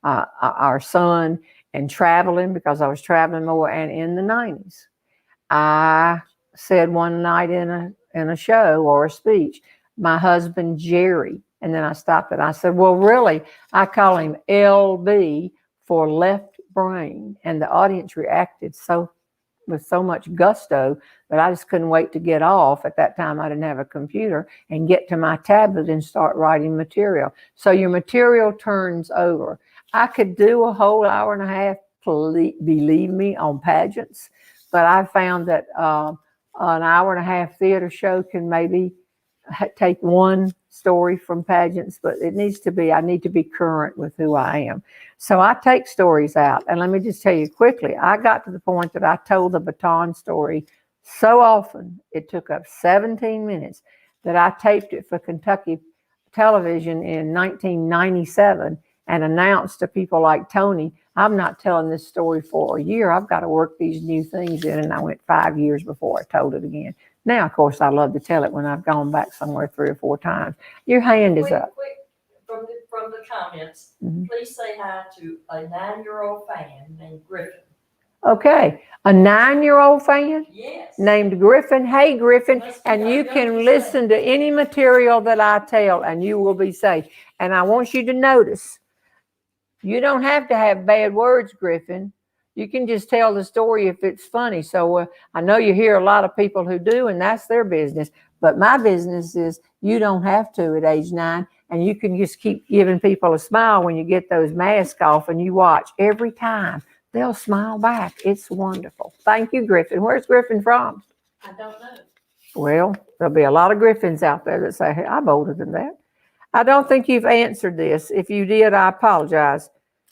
our son, and traveling because I was traveling more. And in the 90s, I said one night in a show or a speech, my husband Jerry, and then I stopped it. I said, well, really, I call him LB for left brain, and the audience reacted with so much gusto that I just couldn't wait to get off. At that time, I didn't have a computer, and get to my tablet and start writing material. So your material turns over. I could do a whole hour and a half, believe me, on pageants, but I found that an hour and a half theater show can maybe take one story from pageants, but I need to be current with who I am. So I take stories out. And let me just tell you quickly, I got to the point that I told the baton story so often, it took up 17 minutes, that I taped it for Kentucky television in 1997 and announced to people like Tony, I'm not telling this story for a year. I've got to work these new things in. And I went 5 years before I told it again. Now, of course, I love to tell it when I've gone back somewhere 3 or 4 times. Your hand is up. Quick, from the comments, please say hi to a 9-year-old fan named Griffin. Okay, a 9-year-old fan? Yes. Named Griffin. Hey, Griffin, and you can listen to any material that I tell, and you will be safe. And I want you to notice, you don't have to have bad words, Griffin. You can just tell the story if it's funny. So I know you hear a lot of people who do, and that's their business. But my business is you don't have to at age 9, and you can just keep giving people a smile when you get those masks off, and you watch every time. They'll smile back. It's wonderful. Thank you, Griffin. Where's Griffin from? I don't know. Well, there'll be a lot of Griffins out there that say, hey, I'm older than that. I don't think you've answered this. If you did, I apologize.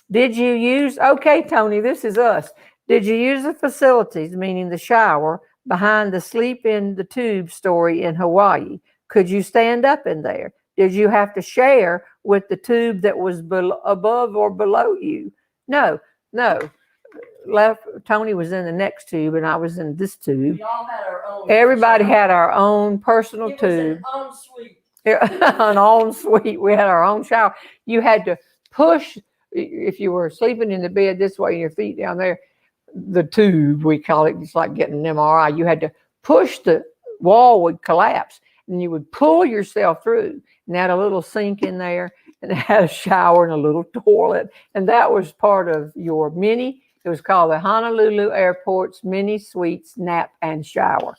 Did you use, okay, Tony, this is us. Did you use the facilities, meaning the shower, behind the sleep in the tube story in Hawaii? Could you stand up in there? Did you have to share with the tube that was above or below you? No. Tony was in the next tube and I was in this tube. We all had our own. Everybody had our own personal tube. It was An ensuite. We had our own shower. You had to push, if you were sleeping in the bed this way and your feet down there, the tube, we call it, it's like getting an MRI. You had to push, the wall would collapse and you would pull yourself through. And had a little sink in there, and it had a shower and a little toilet. And that was part of your mini. It was called the Honolulu Airport's Mini Suites Nap and Shower.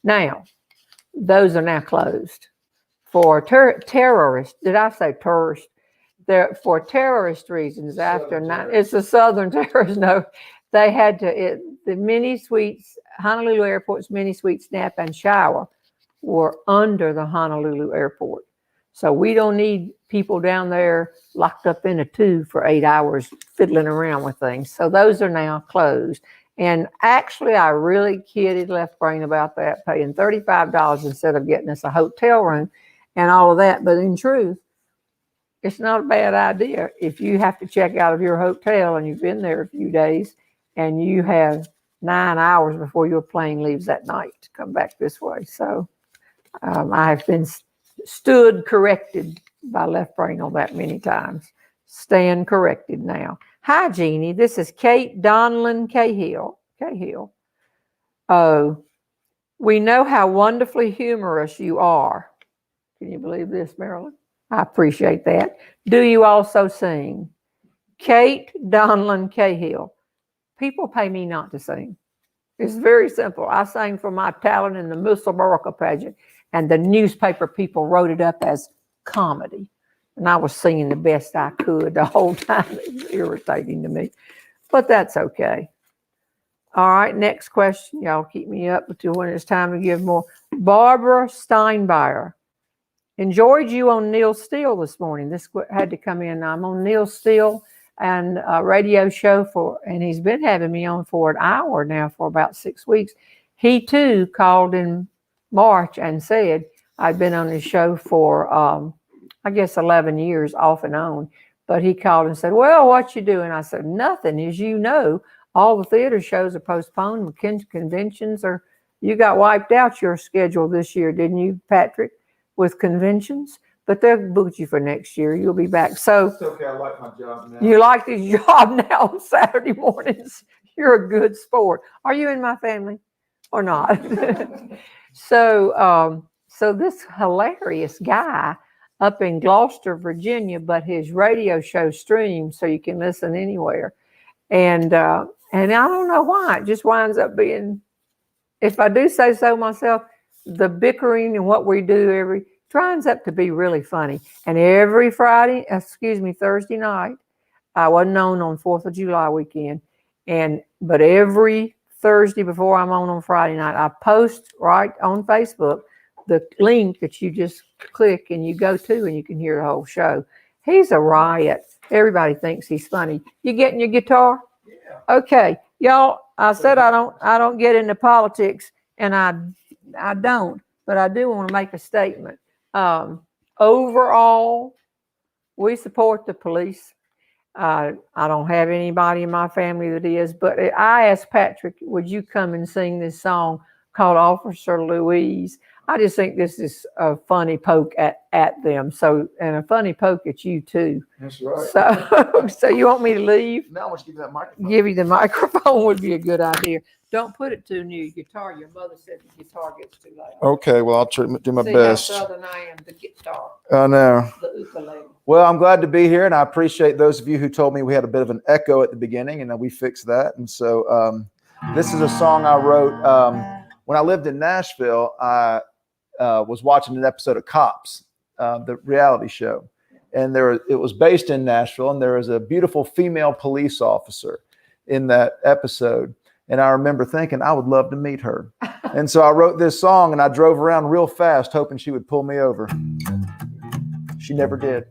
Now, those are now closed. For terrorists, did I say tourist? For terrorist reasons, after 9, it's a Southern terrorist. No, they had to, the mini suites, Honolulu Airport's Mini Suites Nap and Shower were under the Honolulu Airport. So we don't need people down there locked up in a tube for 8 hours fiddling around with things. So those are now closed. And actually, I really kidded Left Brain about that, paying $35 instead of getting us a hotel room and all of that. But in truth, it's not a bad idea if you have to check out of your hotel and you've been there a few days and you have 9 hours before your plane leaves that night to come back this way. So I have been stood corrected by Left Brain on that many times. Stand corrected now. Hi, Jeannie. This is Kate Donlin Cahill. Oh, we know how wonderfully humorous you are. Can you believe this, Marilyn? I appreciate that. Do you also sing? Kate Donlin Cahill. People pay me not to sing. It's very simple. I sang for my talent in the Miss America pageant, and the newspaper people wrote it up as comedy. And I was singing the best I could the whole time. It was irritating to me, but that's okay. All right, next question. Y'all keep me up until when it's time to give more. Barbara Steinbauer. Enjoyed you on Neil Steele this morning. This had to come in. I'm on Neil Steele and a radio show and he's been having me on for an hour now for about 6 weeks. He too called in March and said I'd been on his show for, I guess 11 years off and on, but he called and said, well, what you doing? I said, nothing. As you know, all the theater shows are postponed. Conventions you got wiped out your schedule this year, didn't you, Patrick, with conventions? but they'll book you for next year. You'll be back. So It's okay. I like my job now. you like this job now on Saturday mornings. You're a good sport. Are you in my family or not? So this hilarious guy up in Gloucester, Virginia, but his radio show streams so you can listen anywhere. And I don't know why. It just winds up being, if I do say so myself, the bickering and what we do winds up to be really funny. And every Thursday night, I wasn't on 4th of July weekend, but every Thursday before I'm on Friday night, I post right on Facebook the link that you just click and you go to and you can hear the whole show. He's a riot. Everybody thinks he's funny. You getting your guitar? Yeah. Okay, y'all. I said I don't get into politics, and I don't, but I do want to make a statement. Overall, we support the police. I don't have anybody in my family that is, but I asked Patrick, would you come and sing this song called Officer Louise? I just think this is a funny poke at them. So, and a funny poke at you too. That's right. So you want me to leave? Now I want you to give me that microphone. Give you the microphone would be a good idea. Don't put it too near your guitar. Your mother said the guitar gets too loud. Okay, well, I'll try to do my See best. how southern I am, the guitar, I know. the ukulele. Well, I'm glad to be here, and I appreciate those of you who told me we had a bit of an echo at the beginning, and we fixed that. And so this is a song I wrote when I lived in Nashville. I was watching an episode of Cops, the reality show, and it was based in Nashville, and there was a beautiful female police officer in that episode. And I remember thinking I would love to meet her. And so I wrote this song, and I drove around real fast hoping she would pull me over. She never did.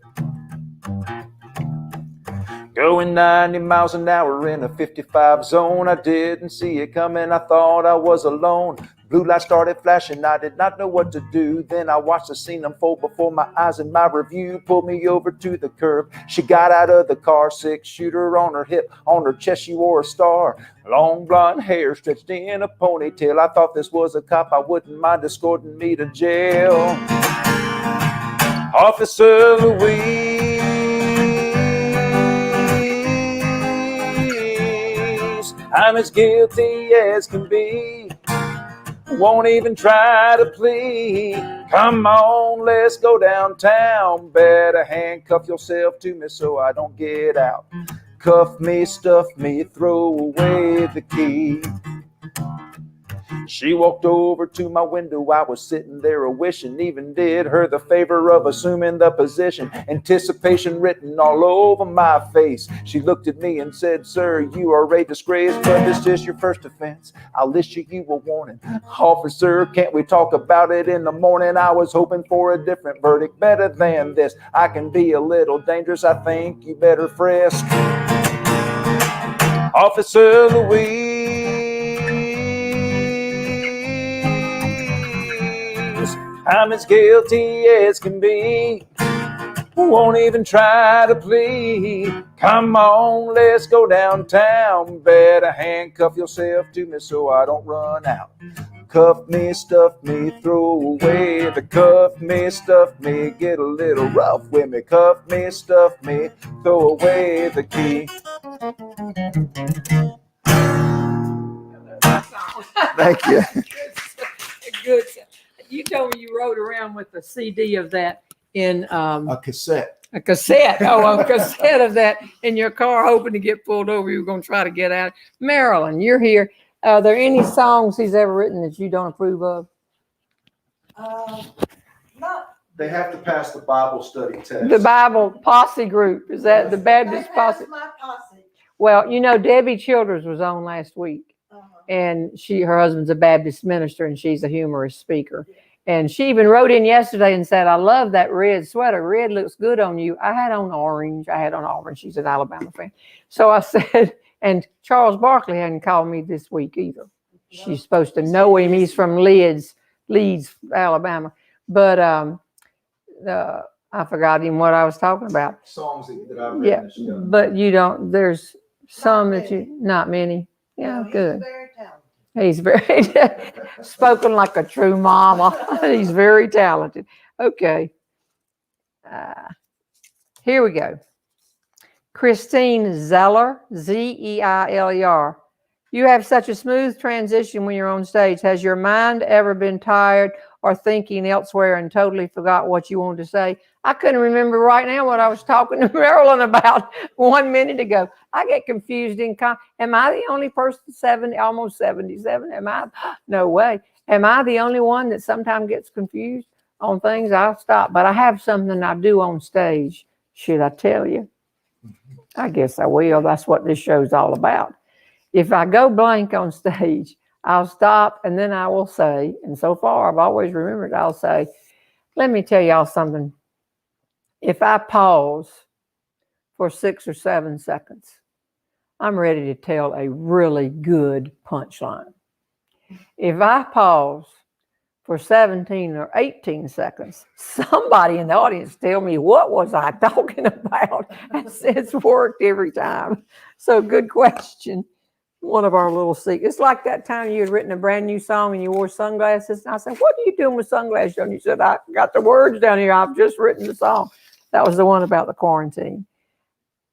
Going 90 miles an hour in a 55 zone. I didn't see it coming. I thought I was alone. Blue light started flashing. I did not know what to do. Then I watched the scene unfold before my eyes, and my review pulled me over to the curb. She got out of the car, 6-shooter on her hip. On her chest she wore a star. Long blonde hair stretched in a ponytail. I thought this was a cop. I wouldn't mind escorting me to jail. Officer Louise, I'm as guilty as can be. Won't even try to plead. Come on, let's go downtown. Better handcuff yourself to me so I don't get out. Cuff me, stuff me, throw away the key. She walked over to my window. I was sitting there a-wishing, even did her the favor of assuming the position. Anticipation written all over my face. She looked at me and said, "Sir, you are a disgrace, but this is your first offense. I'll issue you a warning. Officer, can't we talk about it in the morning? I was hoping for a different verdict, better than this. I can be a little dangerous. I think you better frisk." Officer Louise, I'm as guilty as can be. Won't even try to plead. Come on, let's go downtown. Better handcuff yourself to me so I don't run out. Cuff me, stuff me, throw away the cuff me, stuff me, get a little rough with me. Cuff me, stuff me, throw away the key. Thank you. Good. You told me you rode around with a CD of that in A cassette. a cassette. Oh, a cassette of that in your car, hoping to get pulled over. You were going to try to get out. Marilyn, you're here. Are there any songs he's ever written that you don't approve of? They have to pass the Bible study test. The Bible Posse group. Is that the Baptist Posse? My posse. Well, you know, Debbie Childers was on last week, and her husband's a Baptist minister, and she's a humorous speaker. And she even wrote in yesterday and said, "I love that red sweater. Red looks good on you." I had on orange. She's an Alabama fan. So I said, and Charles Barkley hadn't called me this week either. She's supposed to know him. He's from Leeds, Alabama. But I forgot even what I was talking about. Songs that I've written. Yeah, this year. but you don't, there's some that not many. Yeah, good. He's very spoken like a true mama. He's very talented. Okay. Here we go. Christine Zeller, Zeiler. You have such a smooth transition when you're on stage. Has your mind ever been tired or thinking elsewhere and totally forgot what you wanted to say? I couldn't remember right now what I was talking to Marilyn about 1 minute ago. I get confused am I the only person 70, almost 77? Am I? No way. Am I the only one that sometimes gets confused on things? I'll stop. But I have something I do on stage. Should I tell you? I guess I will. That's what this show's all about. If I go blank on stage, I'll stop and then I will say, and so far I've always remembered, I'll say, let me tell y'all something. If I pause for 6 or 7 seconds, I'm ready to tell a really good punchline. If I pause for 17 or 18 seconds, somebody in the audience tell me, what was I talking about? It's worked every time. So good question. One of our little secrets. It's like that time you had written a brand new song and you wore sunglasses. And I said, what are you doing with sunglasses? And you said, I got the words down here. I've just written the song. That was the one about the quarantine.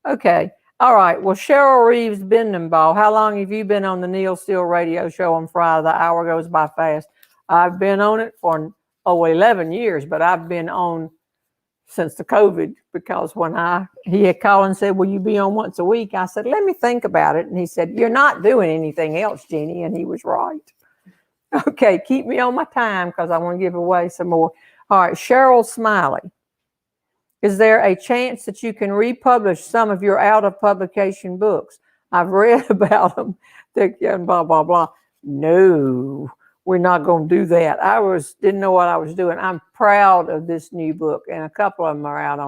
Okay. All right. Well, Cheryl Reeves Bendenbaugh, how long have you been on the Neil Steele radio show on Friday? The hour goes by fast. I've been on it for 11 years, but I've been on since the COVID, because when he had called and said, will you be on once a week? I said, let me think about it. And he said, you're not doing anything else, Jeannie. And he was right. Okay, keep me on my time because I want to give away some more. All right, Cheryl Smiley. Is there a chance that you can republish some of your out of publication books? I've read about them, and blah, blah, blah. No. We're not going to do that. Didn't know what I was doing. I'm proud of this new book, and a couple of them are out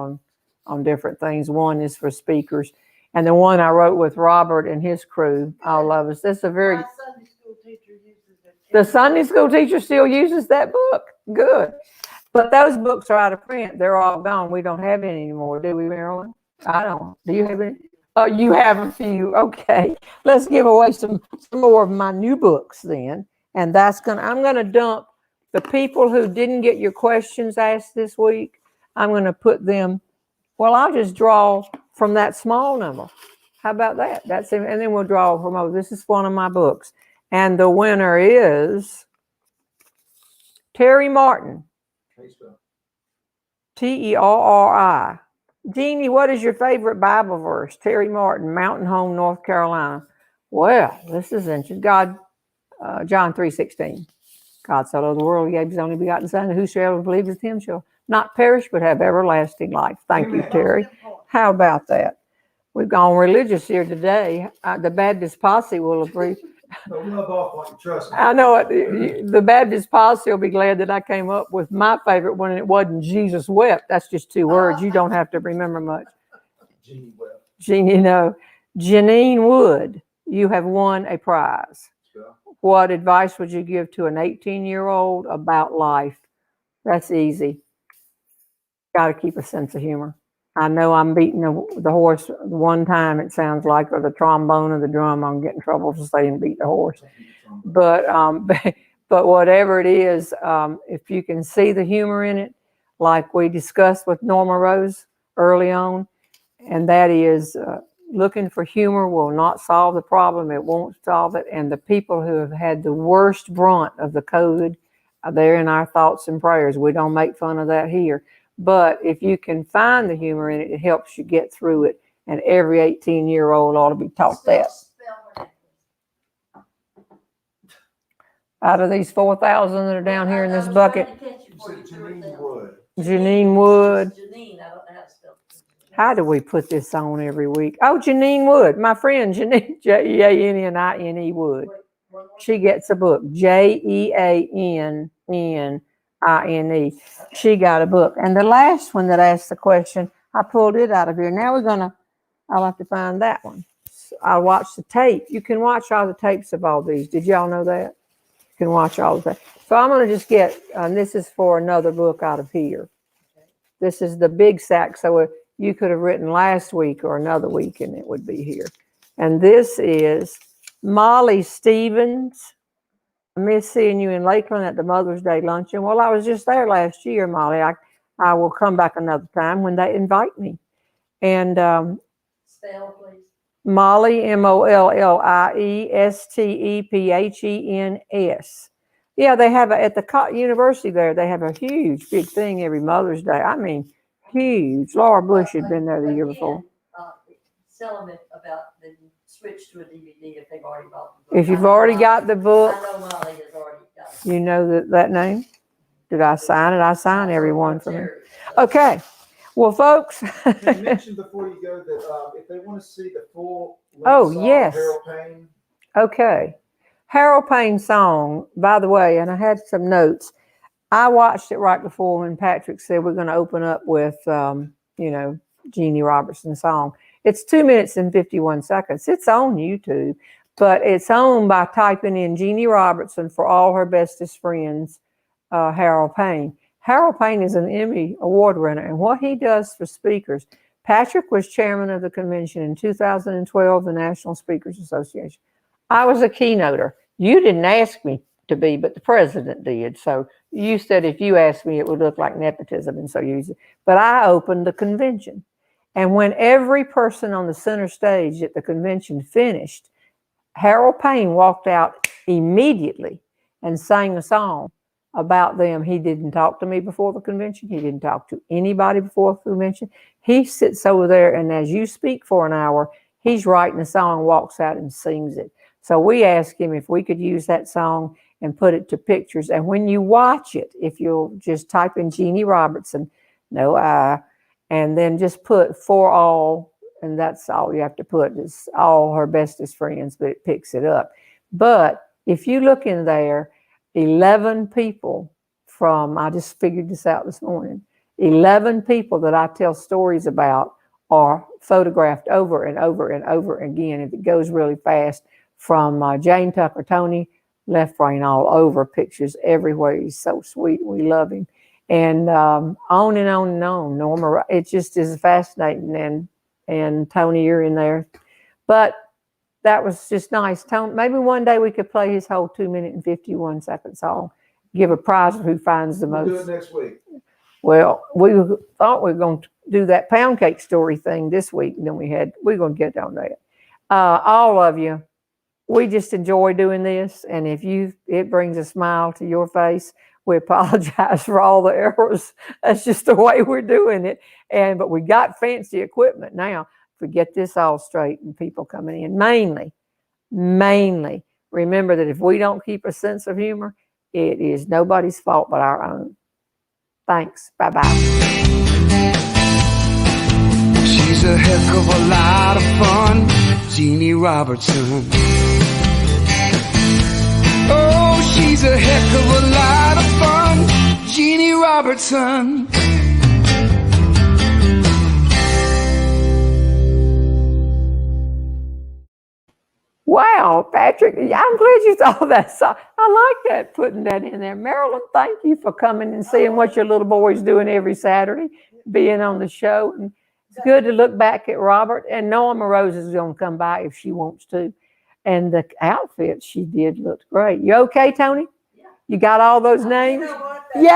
on different things. One is for speakers, and the one I wrote with Robert and his crew, all of us. That's a very. My Sunday school teacher uses it. The Sunday school teacher still uses that book. Good, but those books are out of print. They're all gone. We don't have any anymore, do we, Marilyn? I don't. Do you have any? Oh, you have a few. Okay, let's give away some more of my new books then. And I'm going to dump the people who didn't get your questions asked this week. I'm going to put them, well, I'll just draw from that small number. How about that? That's it. And then we'll draw from, this is one of my books. And the winner is Terry Martin. Terri. Jeannie, what is your favorite Bible verse? Terry Martin, Mountain Home, North Carolina. Well, this is interesting. John 3:16. God so loved the world, he gave his only begotten Son, and whosoever believeth him shall not perish but have everlasting life. Thank you, Terry. How about that? We've gone religious here today. The Baptist posse will agree. I know it. The Baptist posse will be glad that I came up with my favorite one, and it wasn't Jesus wept. That's just 2 words. You don't have to remember much. Jeannie wept. Jeannie, no. Janine Wood, you have won a prize. What advice would you give to an 18-year-old about life? That's easy. Got to keep a sense of humor. I know I'm beating the horse one time, it sounds like, or the trombone or the drum. I'm getting in trouble for saying beat the horse. But whatever it is, if you can see the humor in it, like we discussed with Norma Rose early on, and that is looking for humor will not solve the problem. It won't solve it. And the people who have had the worst brunt of the COVID, they're in our thoughts and prayers. We don't make fun of that here. But if you can find the humor in it, it helps you get through it. And every 18-year-old ought to be taught that. Out of these 4,000 that are down here in this bucket. Janine Wood. Janine Wood. Jeanine, I don't know how to spell it. How do we put this on every week? Oh, Janine Wood, my friend Janine, Jeanne Wood. She gets a book, Jeanne. She got a book. And the last one that asked the question, I pulled it out of here. Now I'll have to find that one. So I'll watch the tape. You can watch all the tapes of all these. Did y'all know that? You can watch all of that. So I'm going to just get, this is for another book out of here. This is the big sack. So you could have written last week or another week and it would be here. And this is Molly Stevens. I miss seeing you in Lakeland at the Mother's Day luncheon. Well, I was just there last year, Molly. I will come back another time when they invite me. And Spell, please. Mollie, MOLLIESTEPHENS. Yeah, they have at the university there, they have a huge, big thing every Mother's Day. I mean, huge. Laura Bush had been there the year before. Tell them about the switch to a DVD if they've already bought the book. If you've already got the book, I know Molly has already got it. you know that name? Did I sign it? I sign every one for me. Okay. Well, folks. You mentioned before you go that if they want to see the full Oh, song, yes. Harold Payne. Okay. Harold Payne's song, by the way, and I had some notes. I watched it right before when Patrick said we're going to open up with, Jeanne Robertson's song. It's 2 minutes and 51 seconds. It's on YouTube, but it's on by typing in Jeanne Robertson for all her bestest friends, Harold Payne. Harold Payne is an Emmy Award winner, and what he does for speakers, Patrick was chairman of the convention in 2012, the National Speakers Association. I was a keynoter. You didn't ask me to be, but the president did. So you said if you asked me, it would look like nepotism, and so you used it. But I opened the convention. And when every person on the center stage at the convention finished, Harold Payne walked out immediately and sang a song about them. He didn't talk to me before the convention. He didn't talk to anybody before the convention. He sits over there, and as you speak for an hour, he's writing a song, walks out and sings it. So we asked him if we could use that song and put it to pictures. And when you watch it, if you'll just type in Jeanne Robertson, no I, and then just put for all, and that's all you have to put is all her bestest friends, but it picks it up. But if you look in there, 11 people from, I just figured this out this morning, 11 people that I tell stories about are photographed over and over and over again. If it goes really fast, from Jane Tucker, Tony, Left Brain all over, pictures everywhere. He's so sweet. We love him. And on and on and on. Norma, it just is fascinating. And Tony, you're in there. But that was just nice. Tony, maybe one day we could play his whole 2 minute and 51 second song. Give a prize for who finds the most. We'll do it next week. Well, we thought we were going to do that pound cake story thing this week. And then we're going to get on that. All of you, we just enjoy doing this. And if it brings a smile to your face, we apologize for all the errors. That's just the way we're doing it. But we got fancy equipment now. If we get this all straight and people coming in, mainly, remember that if we don't keep a sense of humor, it is nobody's fault but our own. Thanks. Bye-bye. She's a heck of a lot of fun, Jeanne Robertson. Oh, she's a heck of a lot of fun, Jeanne Robertson. Wow, Patrick, I'm glad you thought that song. I like that, putting that in there. Marilyn, thank you for coming and seeing what your little boy's doing every Saturday, being on the show. And it's good to look back at Robert. And Norma Rose is going to come by if she wants to. And the outfit she did looked great. You okay, Tony? Yeah. You got all those names? Yeah.